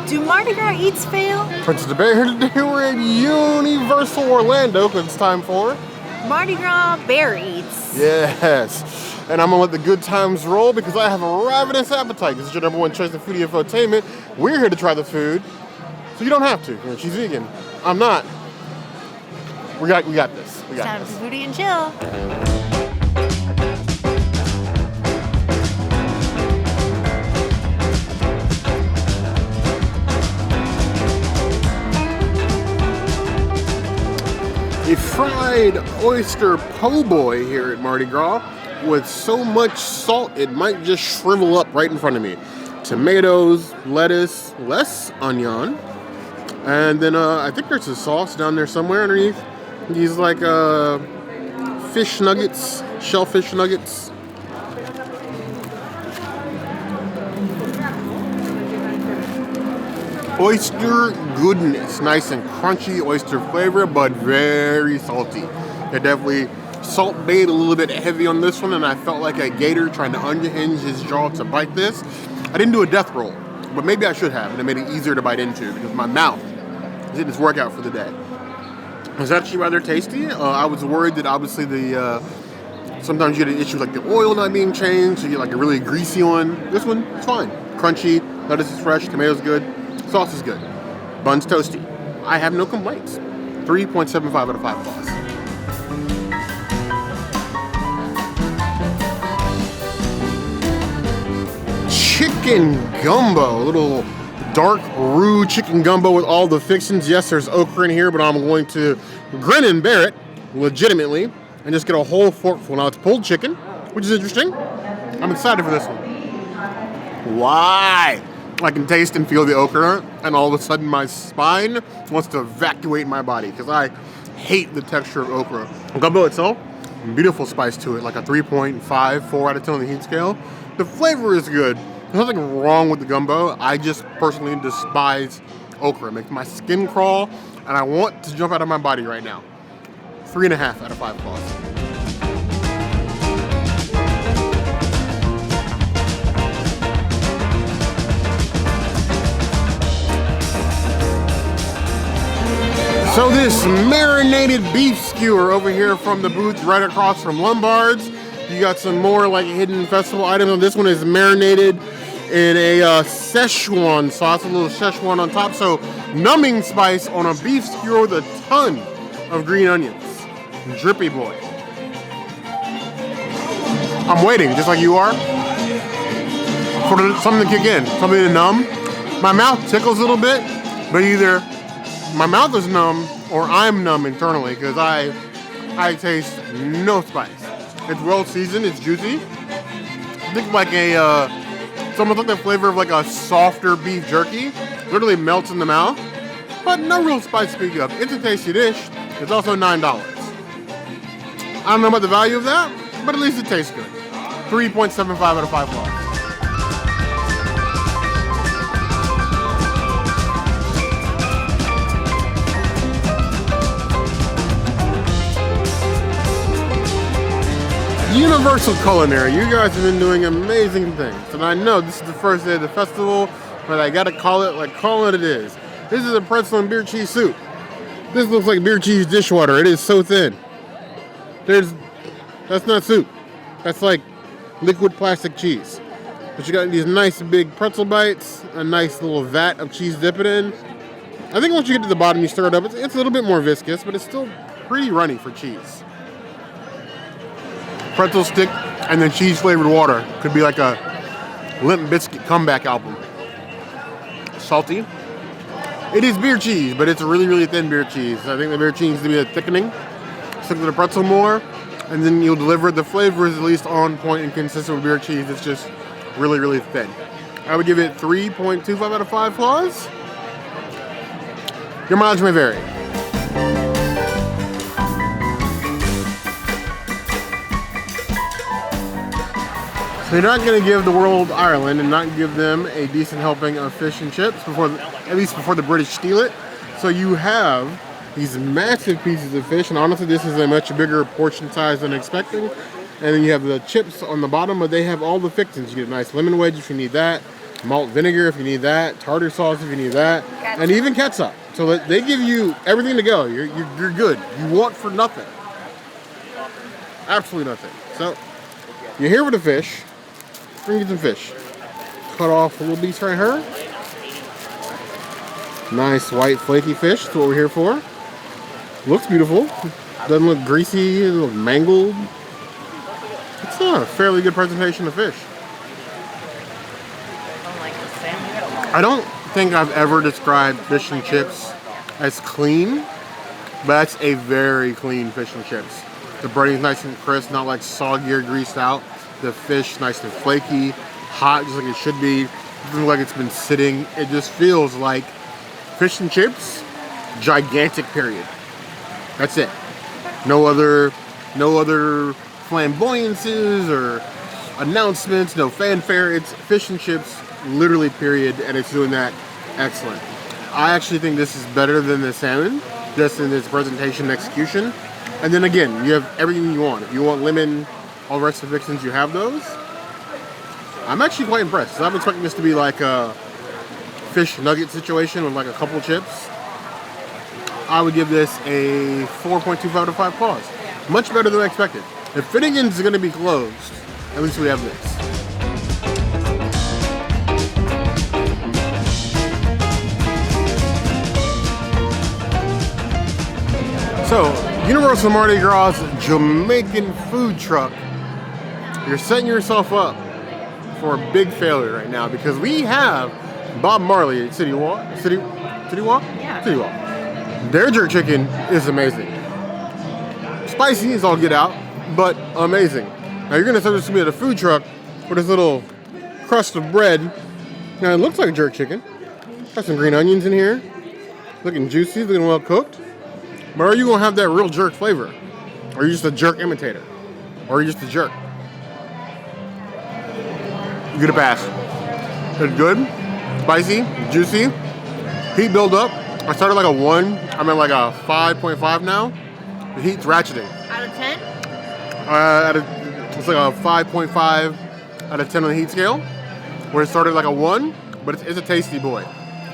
Do Mardi Gras eats fail? Princess of Bay here today. We're at Universal Orlando because it's time for Mardi Gras bear eats. Yes. And I'm gonna let the good times roll because I have a ravenous appetite. This is your number one choice of foodie infotainment. We're here to try the food, so you don't have to. She's vegan. I'm not. We got this. We got Time this. for foodie and chill. A fried oyster po' boy here at Mardi Gras with so much salt it might just shrivel up right in front of me. Tomatoes, lettuce, less onion, and then I think there's a sauce down there somewhere underneath. These like fish nuggets, shellfish nuggets. Oyster goodness, nice and crunchy oyster flavor, but very salty. It definitely salt bait a little bit heavy on this one, and I felt like a gator trying to unhinge his jaw to bite this. I didn't do a death roll, but maybe I should have, and it made it easier to bite into because my mouth is in its workout for the day. It was actually rather tasty. I was worried that obviously sometimes you get an issue with like the oil not being changed, so you get like a really greasy one. This one, it's fine. Crunchy, lettuce is fresh, tomatoes good. Sauce is good. Bun's toasty. I have no complaints. 3.75 out of 5 claws. Chicken gumbo. A little dark roux chicken gumbo with all the fixings. Yes, there's okra in here, but I'm going to grin and bear it legitimately and just get a whole forkful. Now it's pulled chicken, which is interesting. I'm excited for this one. Why? I can taste and feel the okra, and all of a sudden my spine wants to evacuate my body because I hate the texture of okra. Gumbo itself, beautiful spice to it, like a 3.5, 4 out of 10 on the heat scale. The flavor is good. There's nothing wrong with the gumbo. I just personally despise okra. It makes my skin crawl, and I want to jump out of my body right now. 3.5 out of 5 claws. So this marinated beef skewer over here from the booth right across from Lombard's. You got some more like hidden festival items. This one is marinated in a Szechuan sauce, a little Szechuan on top. So numbing spice on a beef skewer with a ton of green onions. Drippy boy. I'm waiting, just like you are, for something to kick in, something to numb. My mouth tickles a little bit, but either my mouth is numb or I'm numb internally because I taste no spice. It's well seasoned, it's juicy. I think like it's almost like the flavor of like a softer beef jerky. Literally melts in the mouth, but no real spice to speak of. It's a tasty dish. It's also $9. I don't know about the value of that, but at least it tastes good. 3.75 out of 5 claws. Universal Culinary, you guys have been doing amazing things, and I know this is the first day of the festival, but I gotta call it what it is. This is a pretzel and beer cheese soup. This looks like beer cheese dishwater. It is so thin. That's not soup. That's like liquid plastic cheese. But you got these nice big pretzel bites, a nice little vat of cheese dip it in. I think once you get to the bottom, you stir it up. It's a little bit more viscous, but it's still pretty runny for cheese. Pretzel stick and then cheese flavored water could be like a Limp Bizkit comeback album. Salty. It is beer cheese, but it's a really, really thin beer cheese. I think the beer cheese needs to be a thickening. Stick to the pretzel more, and then you'll deliver. The flavor is at least on point and consistent with beer cheese. It's just really, really thin. I would give it 3.25 out of 5 claws. Your mileage may vary. So you're not going to give the world Ireland and not give them a decent helping of fish and chips at least before the British steal it. So you have these massive pieces of fish, and honestly this is a much bigger portion size than expecting. And then you have the chips on the bottom, but they have all the fixings. You get a nice lemon wedge if you need that. malt vinegar if you need that, tartar sauce if you need that, and even ketchup. So that they give you everything to go. You're good. You want for nothing. Absolutely nothing. So you're here for the fish. Bring you some fish. Cut off a little piece right here. Nice white flaky fish. That's what we're here for. Looks beautiful. Doesn't look greasy. It looks mangled. It's a fairly good presentation of fish. I don't think I've ever described fish and chips as clean, but that's a very clean fish and chips. The breading's nice and crisp, not like soggy or greased out. The fish nice and flaky, hot just like it should be. It doesn't look like it's been sitting. It just feels like fish and chips, gigantic period. That's it. No other flamboyances or announcements, no fanfare. It's fish and chips, literally period, and it's doing that excellent. I actually think this is better than the salmon, just in its presentation and execution. And then again, you have everything you want. If you want lemon, all the rest of the fixings, you have those. I'm actually quite impressed. I'm expecting this to be like a fish nugget situation with like a couple chips. I would give this a 4.25 out of 5 claws. Much better than I expected. If Finnegan's is going to be closed, at least we have this. So, Universal Mardi Gras Jamaican food truck. You're setting yourself up for a big failure right now because we have Bob Marley at City Walk. City Walk? Yeah. City Walk. Their jerk chicken is amazing. Spicy as all get out, but amazing. Now you're gonna start this to me at a food truck with this little crust of bread. Now it looks like jerk chicken. Got some green onions in here. Looking juicy, looking well cooked. But are you gonna have that real jerk flavor? Or are you just a jerk imitator? Or are you just a jerk? You get a pass. It's good, spicy, juicy, heat build up. I started like a 1, I'm at like a 5.5 now. The heat's ratcheting. Out of 10? It's like a 5.5 out of 10 on the heat scale. Where it started like a 1, but it's a tasty boy.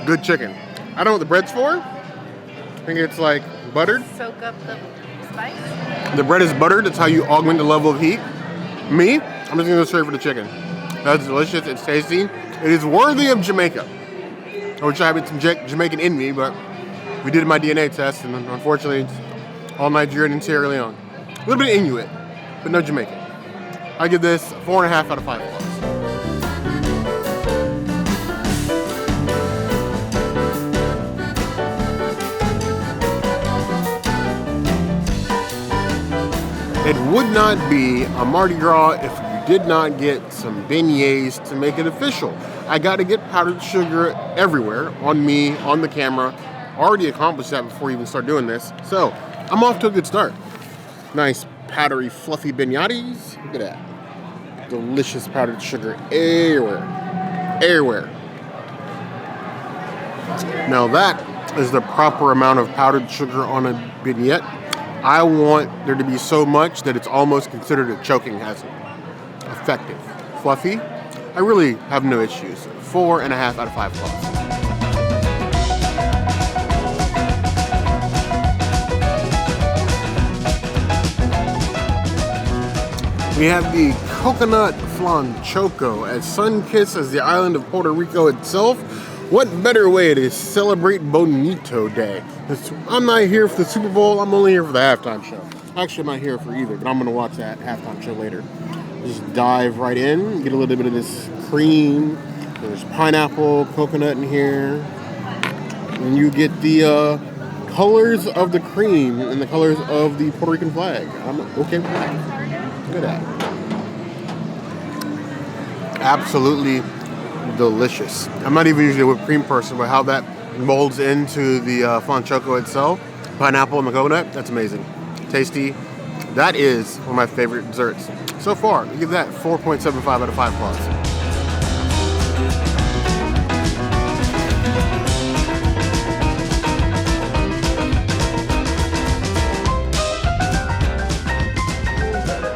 Good chicken. I don't know what the bread's for. I think it's like buttered. Soak up the spice? The bread is buttered. That's how you augment the level of heat. Me, I'm just gonna go straight for the chicken. That's delicious. It's tasty. It is worthy of Jamaica. I wish I had some Jamaican in me, but we did my DNA test, and unfortunately, it's all Nigerian and Sierra Leone. A little bit of Inuit, but no Jamaican. I give this 4.5 out of 5 claws. It would not be a Mardi Gras if you did not get some beignets to make it official. I got to get powdered sugar everywhere, on me, on the camera. Already accomplished that before you even start doing this. So, I'm off to a good start. Nice, powdery, fluffy beignets. Look at that. Delicious powdered sugar everywhere. Everywhere. Now that is the proper amount of powdered sugar on a beignet. I want there to be so much that it's almost considered a choking hazard. Effective. Fluffy. I really have no issues. 4.5 out of 5 claws. We have the coconut flan choco, as sun-kissed as the island of Puerto Rico itself. What better way to celebrate Bonito Day? I'm not here for the Super Bowl, I'm only here for the halftime show. Actually, I'm not here for either, but I'm going to watch that halftime show later. Just dive right in, get a little bit of this cream. There's pineapple, coconut in here. And you get the colors of the cream and the colors of the Puerto Rican flag. I'm okay with that. Look at that. Absolutely delicious. I'm not even usually a whipped cream person, but how that molds into the flan choco itself, pineapple and the coconut, that's amazing. Tasty. That is one of my favorite desserts. So far, I give that 4.75 out of 5 claws.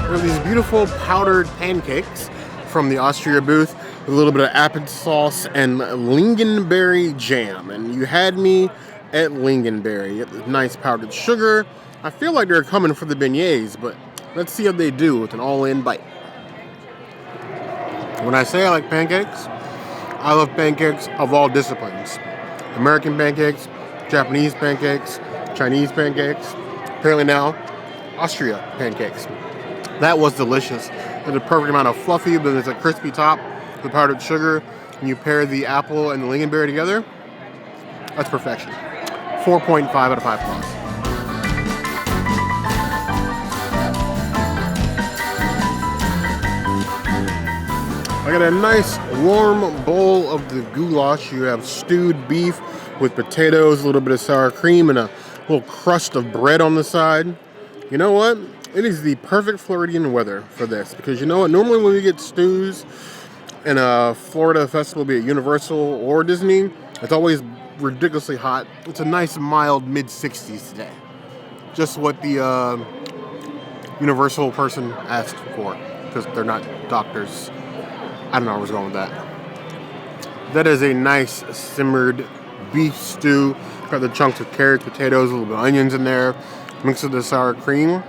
We have these beautiful powdered pancakes from the Austria booth. with a little bit of applesauce and lingonberry jam. And you had me at lingonberry. Get the nice powdered sugar. I feel like they're coming for the beignets, but let's see how they do with an all-in bite. When I say I like pancakes, I love pancakes of all disciplines. American pancakes, Japanese pancakes, Chinese pancakes, apparently now Austria pancakes. That was delicious. There's a perfect amount of fluffy, but there's a crispy top, the powdered sugar, and you pair the apple and the lingonberry together. That's perfection. 4.5 out of 5 plus. I got a nice warm bowl of the goulash. You have stewed beef with potatoes, a little bit of sour cream, and a little crust of bread on the side. You know what? It is the perfect Floridian weather for this, because you know what? Normally when we get stews in a Florida festival, be it Universal or Disney, it's always ridiculously hot. It's a nice mild mid-60s today. Just what the Universal person asked for, because they're not doctors. I don't know where I was going with that. That is a nice simmered beef stew. Got the chunks of carrots, potatoes, a little bit of onions in there, mixed with the sour cream.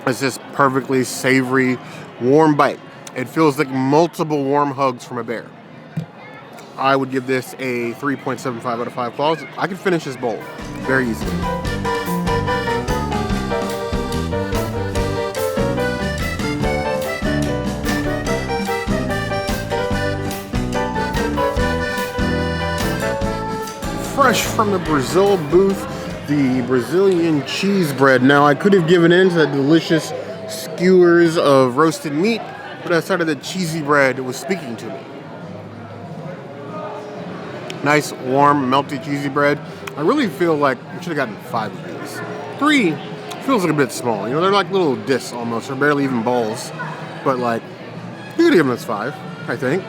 It's just perfectly savory, warm bite. It feels like multiple warm hugs from a bear. I would give this a 3.75 out of 5 claws. I could finish this bowl very easily. Fresh from the Brazil booth, the Brazilian cheese bread. Now, I could have given in to the delicious skewers of roasted meat, but I decided that cheesy bread was speaking to me. Nice, warm, melty cheesy bread. I really feel like I should have gotten 5 of these. 3 feels like a bit small. You know, they're like little discs almost. They're barely even balls. But like, you could give them this 5, I think.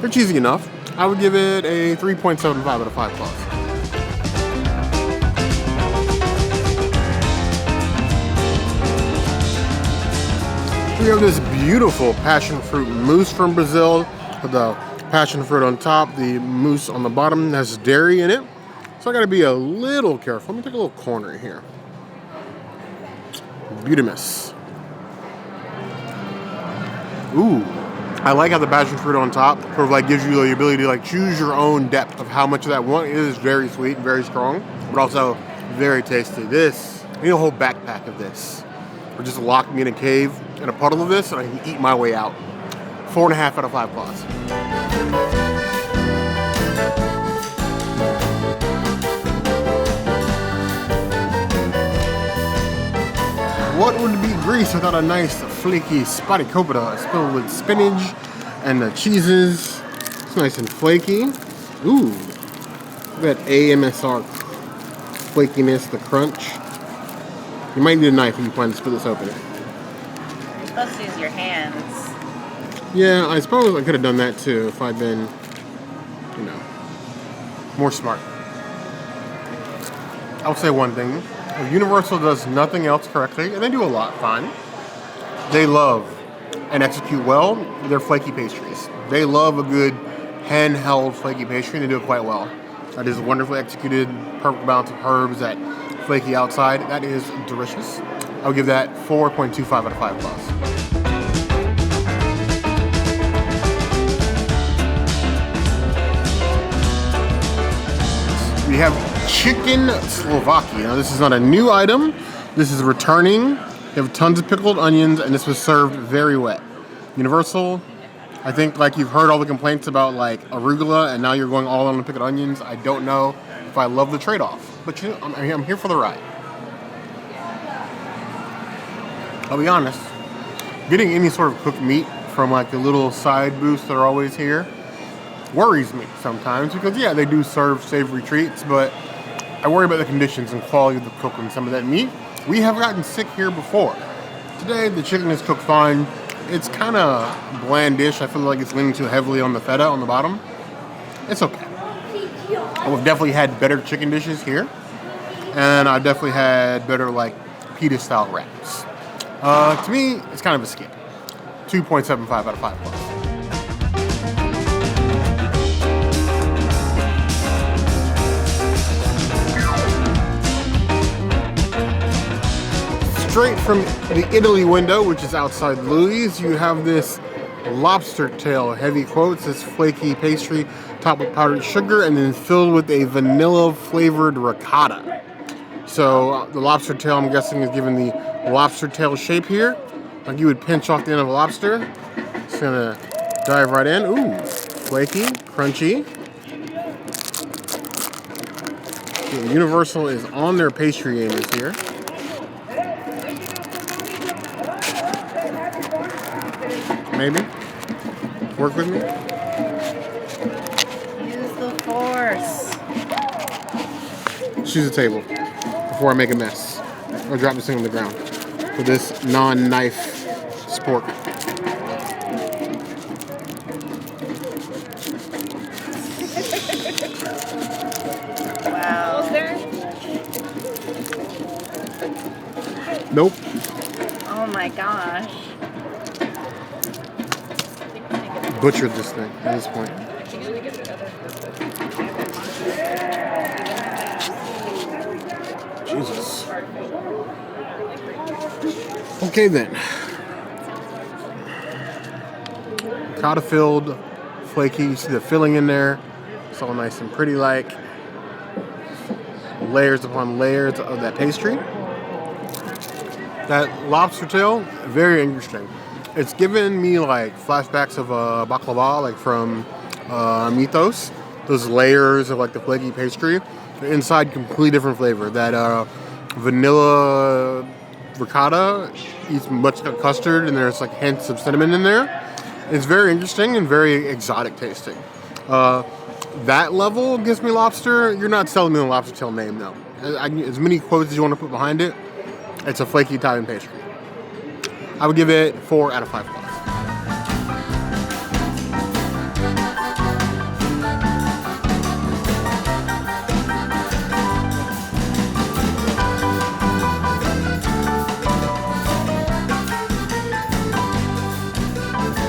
They're cheesy enough. I would give it a 3.75 out of 5 plus. We have this beautiful passion fruit mousse from Brazil with the passion fruit on top, the mousse on the bottom has dairy in it. So I gotta be a little careful. Let me take a little corner here. Beautimous. Ooh. I like how the passion fruit on top sort of like gives you the ability to like choose your own depth of how much of that one. It is very sweet, very strong, but also very tasty. This, I need a whole backpack of this. Or just lock me in a cave in a puddle of this and I can eat my way out. 4.5 out of 5 plus. What would be Greece without a nice flaky spadicopita filled with spinach and the cheeses? It's nice and flaky. Ooh, that AMSR flakiness, the crunch. You might need a knife if you plan to split this open. You're supposed to use your hands. Yeah, I suppose I could have done that too if I'd been, you know, more smart. I'll say one thing. If Universal does nothing else correctly, and they do a lot fine, they love and execute well their flaky pastries. They love a good handheld flaky pastry, and they do it quite well. That is wonderfully executed, perfect balance of herbs, that flaky outside. That is delicious. I'll give that 4.25 out of 5 plus. We have chicken Slovakia. Now, this is not a new item. This is returning. They have tons of pickled onions, and this was served very wet. Universal, I think like you've heard all the complaints about like arugula, and now you're going all on the pickled onions. I don't know if I love the trade-off, but you know, I'm here for the ride. I'll be honest, getting any sort of cooked meat from like the little side booths that are always here worries me sometimes, because yeah, they do serve savory treats, but I worry about the conditions and quality of the cooking some of that meat. We have gotten sick here before. Today, the chicken is cooked fine. It's kind of blandish. I feel like it's leaning too heavily on the feta on the bottom. It's okay. We've definitely had better chicken dishes here, and I've definitely had better like pita style wraps. To me, it's kind of a skip. 2.75 out of 5 plus. straight from the Italy window, which is outside Louis, you have this lobster tail, heavy quotes, this flaky pastry topped with powdered sugar and then filled with a vanilla flavored ricotta. So the lobster tail, I'm guessing, is given the lobster tail shape here, like you would pinch off the end of a lobster. Just gonna dive right in. Ooh, flaky, crunchy. So Universal is on their pastry game this year. Maybe. Work with me. Use the force. Choose the table before I make a mess or drop this thing on the ground with this non-knife spork. Wow. Nope. Oh my gosh. Butchered this thing at this point. Jesus. Okay then. Ricotta filled, flaky. You see the filling in there. It's all nice and pretty, like layers upon layers of that pastry. That lobster tail, very interesting. It's given me like flashbacks of baklava, like from Mythos. Those layers of like the flaky pastry. The inside, completely different flavor. That vanilla ricotta eats much like custard, and there's like hints of cinnamon in there. It's very interesting and very exotic tasting. That level gives me lobster. You're not selling me the lobster tail name though. As many quotes as you want to put behind it, it's a flaky Italian pastry. I would give it 4 out of 5 plus.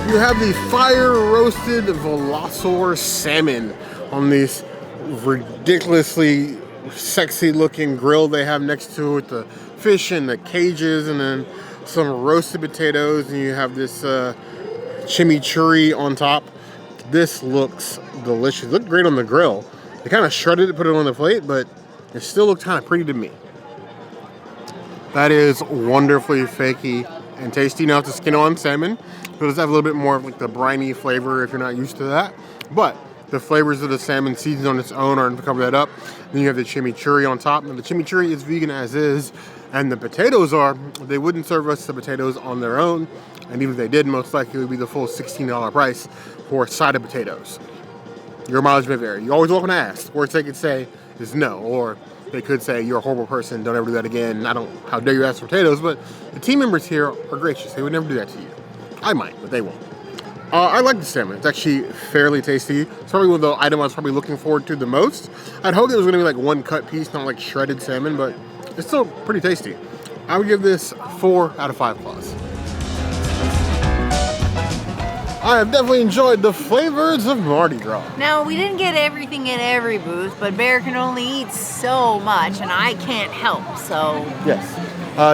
You have the fire roasted Velosaur salmon on this ridiculously sexy looking grill they have next to it, the fish and the cages, and then some roasted potatoes, and you have this chimichurri on top. This looks delicious. It looked great on the grill. They kind of shredded it, put it on the plate, but it still looked kind of pretty to me. That is wonderfully flaky and tasty. Now it's a skin-on salmon. It does have a little bit more of like the briny flavor if you're not used to that. But the flavors of the salmon seasoned on its own are to cover that up. Then you have the chimichurri on top. And the chimichurri is vegan as is. And the potatoes they wouldn't serve us the potatoes on their own. And even if they did, most likely it would be the full $16 price for a side of potatoes. Your mileage may vary. You're always welcome to ask. Worst they could say is no. Or they could say, you're a horrible person, don't ever do that again. How dare you ask for potatoes? But the team members here are gracious. They would never do that to you. I might, but they won't. I like the salmon. It's actually fairly tasty. It's probably one of the items I was probably looking forward to the most. I'd hoped it was going to be like one cut piece, not like shredded salmon, but it's still pretty tasty. I would give this 4 out of 5 plus. I have definitely enjoyed the flavors of Mardi Gras. Now, we didn't get everything at every booth, but Bear can only eat so much, and I can't help, so... Yes.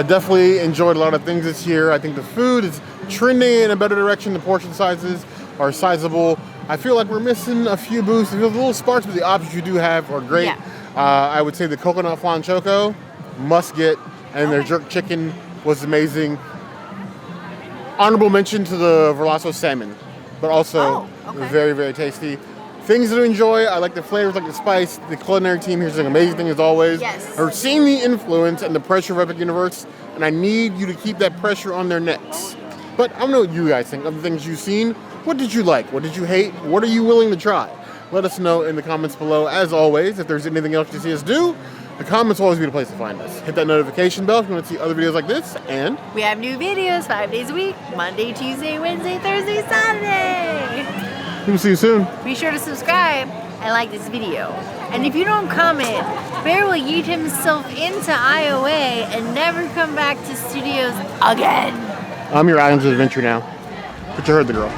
Definitely enjoyed a lot of things this year. I think the food is trending in a better direction. The portion sizes are sizable. I feel like we're missing a few booths. It feels a little sparse, but the options you do have are great. Yeah. I would say the coconut flan choco, must get, and their jerk chicken was amazing. Honorable mention to the Velosaur salmon, but also very, very tasty. Things to enjoy, I like the flavors, like the spice. The culinary team here is doing an amazing thing as always. Yes. I've seen the influence and the pressure of Epic Universe, and I need you to keep that pressure on their necks. But I don't know what you guys think of the things you've seen. What did you like? What did you hate? What are you willing to try? Let us know in the comments below. As always, if there's anything else you see us do, the comments will always be the place to find us. Hit that notification bell if you want to see other videos like this, and... we have new videos 5 days a week, Monday, Tuesday, Wednesday, Thursday, Saturday. We'll see you soon. Be sure to subscribe and like this video. And if you don't comment, Bear will yeet himself into IOA and never come back to studios again. I'm your Islands of Adventure now. But you heard the girl.